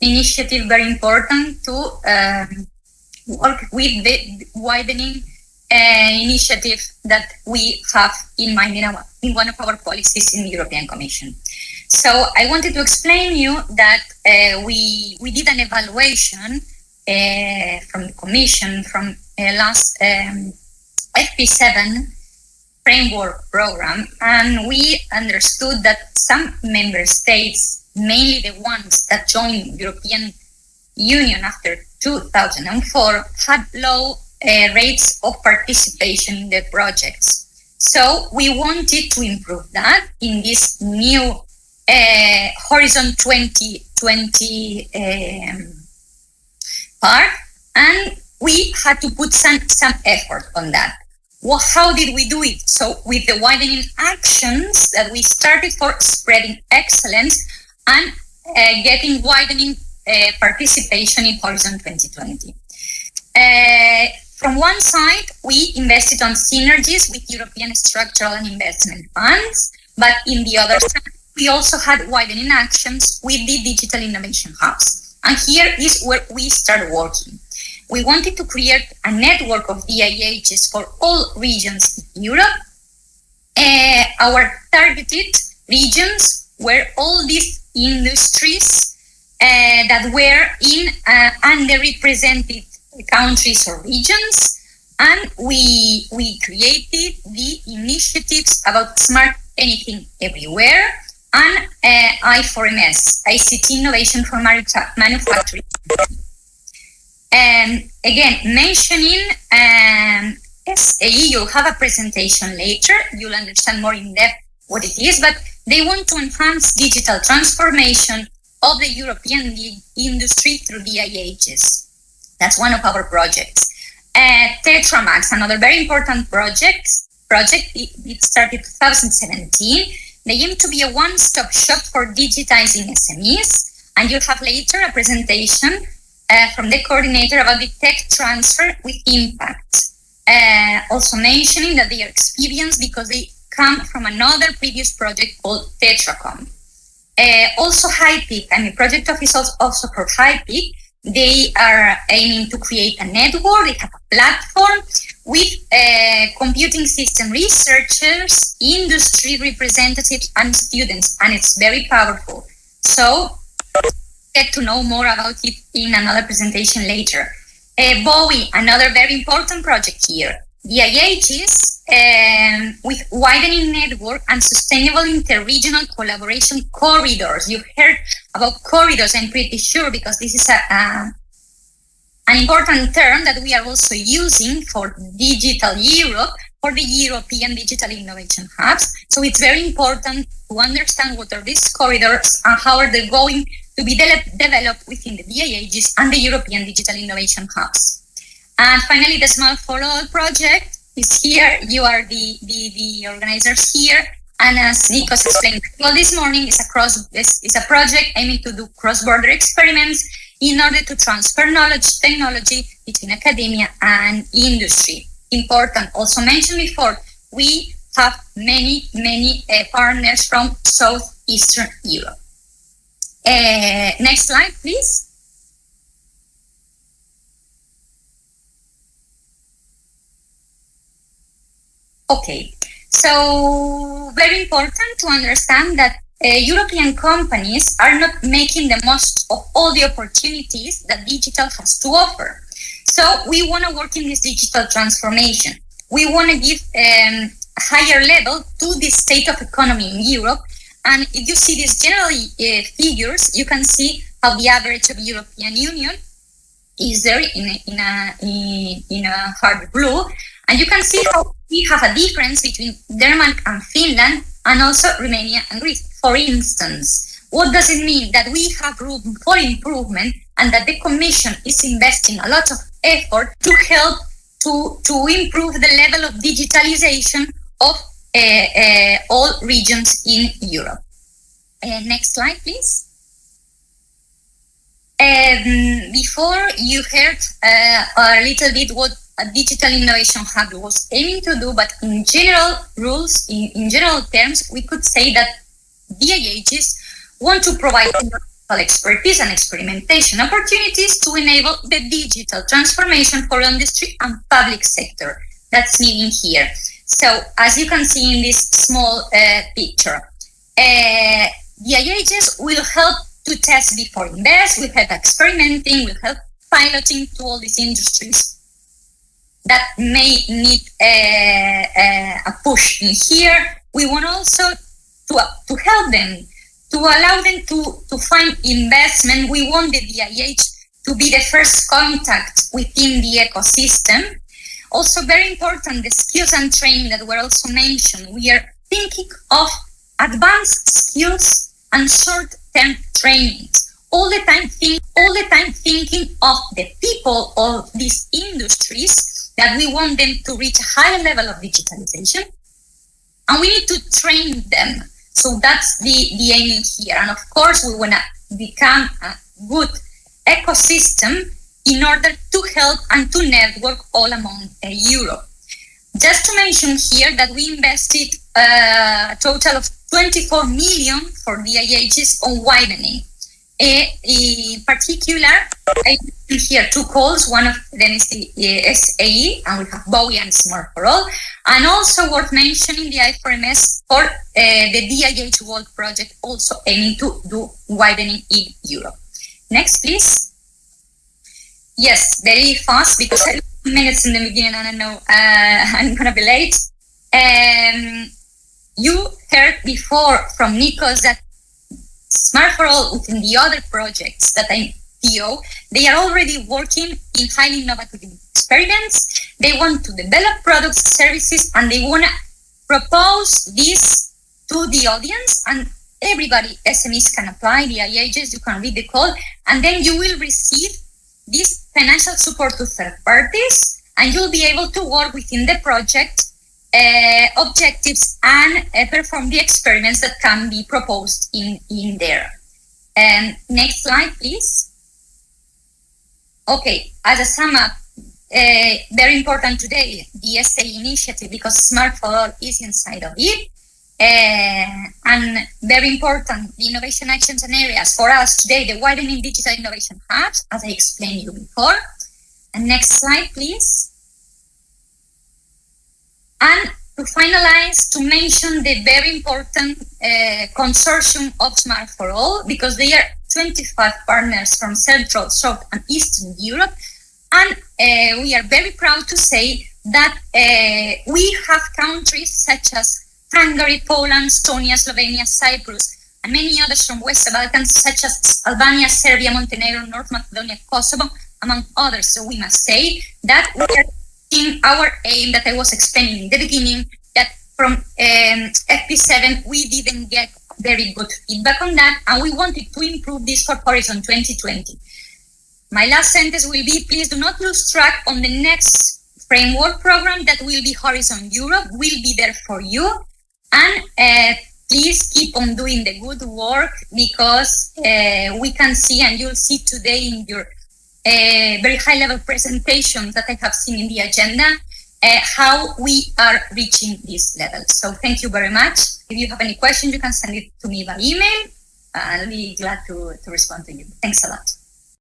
initiative very important to work with the widening initiative that we have in mind in one of our policies in the European Commission. So I wanted to explain you that we did an evaluation from the Commission from last FP7 framework program, and we understood that some member states, mainly the ones that joined the European Union after 2004, had low rates of participation in the projects. So we wanted to improve that in this new Horizon 2020 part, and we had to put some effort on that. Well, how did we do it? So with the widening actions that we started for spreading excellence and getting widening participation in Horizon 2020. From one side, we invested on synergies with European structural and investment funds, but in the other side, we also had widening actions with the digital innovation hubs. And here is where we started working. We wanted to create a network of DIHs for all regions in Europe. Our targeted regions were all these industries that were in underrepresented countries or regions, and we created the initiatives about smart anything everywhere and I4MS, ICT innovation for manufacturing. Again, mentioning SAE, you'll have a presentation later. You'll understand more in depth what it is, but they want to enhance digital transformation of the European industry through DIHs. That's one of our projects. TETRAMAX, another very important project. It started 2017. They aim to be a one-stop shop for digitizing SMEs, and you'll have later a presentation from the coordinator about the tech transfer with impact. Also mentioning that they are experienced because they come from another previous project called TETRACOM. Also HiPEAC, I'm a project officer also for HiPEAC. They are aiming to create a network. They have a platform with computing system researchers, industry representatives, and students, and it's very powerful. So get to know more about it in another presentation later. BOWI, another very important project here. DIHs with widening network and sustainable interregional collaboration corridors. You've heard about corridors, I'm pretty sure, because this is an important term that we are also using for Digital Europe, for the European Digital Innovation Hubs. So it's very important to understand what are these corridors and how are they going to be developed within the DIHs and the European Digital Innovation Hubs. And finally, the SMART4ALL project is here. You are the organizers here. And as Nikos explained well this morning, is a project aiming to do cross-border experiments in order to transfer knowledge, technology between academia and industry. Important, also mentioned before, we have many partners from Southeastern Europe. Next slide, please. Okay, so very important to understand that European companies are not making the most of all the opportunities that digital has to offer. So we want to work in this digital transformation. We want to give a higher level to the state of economy in Europe. And if you see these general figures, you can see how the average of European Union is there in a hard blue. And you can see how we have a difference between Denmark and Finland, and also Romania and Greece. For instance, what does it mean? That we have room for improvement and that the Commission is investing a lot of effort to help to improve the level of digitalization of all regions in Europe. Next slide, please. Before you heard a little bit what a digital innovation hub was aiming to do, but in general rules, in general terms, we could say that DIHs want to provide expertise and experimentation opportunities to enable the digital transformation for industry and public sector. That's needed here. So as you can see in this small picture, DIHs will help to test before invest, will help experimenting, will help piloting to all these industries that may need a push in here. We want also to help them, to allow them to find investment. We want the DIH to be the first contact within the ecosystem. Also very important, the skills and training that were also mentioned. We are thinking of advanced skills and short-term trainings. All the time thinking of the people of these industries that we want them to reach a higher level of digitalization. And we need to train them. So that's the aim here. And of course, we want to become a good ecosystem in order to help and to network all among Europe. Just to mention here that we invested a total of 24 million for DIHs on widening. In particular, I mentioned here two calls. One of them is the SAE, and we have BOWI and SMART4ALL. And also worth mentioning the I4MS for the DIH World Project, also aiming to do widening in Europe. Next, please. Yes, very fast because I have minutes in the beginning and I know I'm going to be late. You heard before from Nikos that SMART4ALL within the other projects that I PO, they are already working in highly innovative experiments. They want to develop products, services, and they want to propose this to the audience, and everybody, SMEs can apply, the DIHs, you can read the call, and then you will receive this financial support to third parties, and you'll be able to work within the project objectives and perform the experiments that can be proposed in there. Next slide, please. Okay, as a sum up, very important today, the SA initiative, because SMART4ALL is inside of it. And very important, the innovation actions and areas for us today, the widening digital innovation hubs, as I explained you before. And next slide, please. And to finalize, to mention the very important consortium of SMART4ALL, because they are 25 partners from Central, South, and Eastern Europe. And we are very proud to say that we have countries such as Hungary, Poland, Estonia, Slovenia, Cyprus, and many others from West Balkans, such as Albania, Serbia, Montenegro, North Macedonia, Kosovo, among others. So we must say that we are in our aim that I was explaining in the beginning, that from FP7 we didn't get very good feedback on that, and we wanted to improve this for Horizon 2020. My last sentence will be, please do not lose track on the next framework program that will be Horizon Europe, will be there for you. And please keep on doing the good work, because we can see, and you'll see today in your very high-level presentations that I have seen in the agenda, how we are reaching this level. So thank you very much. If you have any questions, you can send it to me by email. I'll be glad to respond to you. Thanks a lot.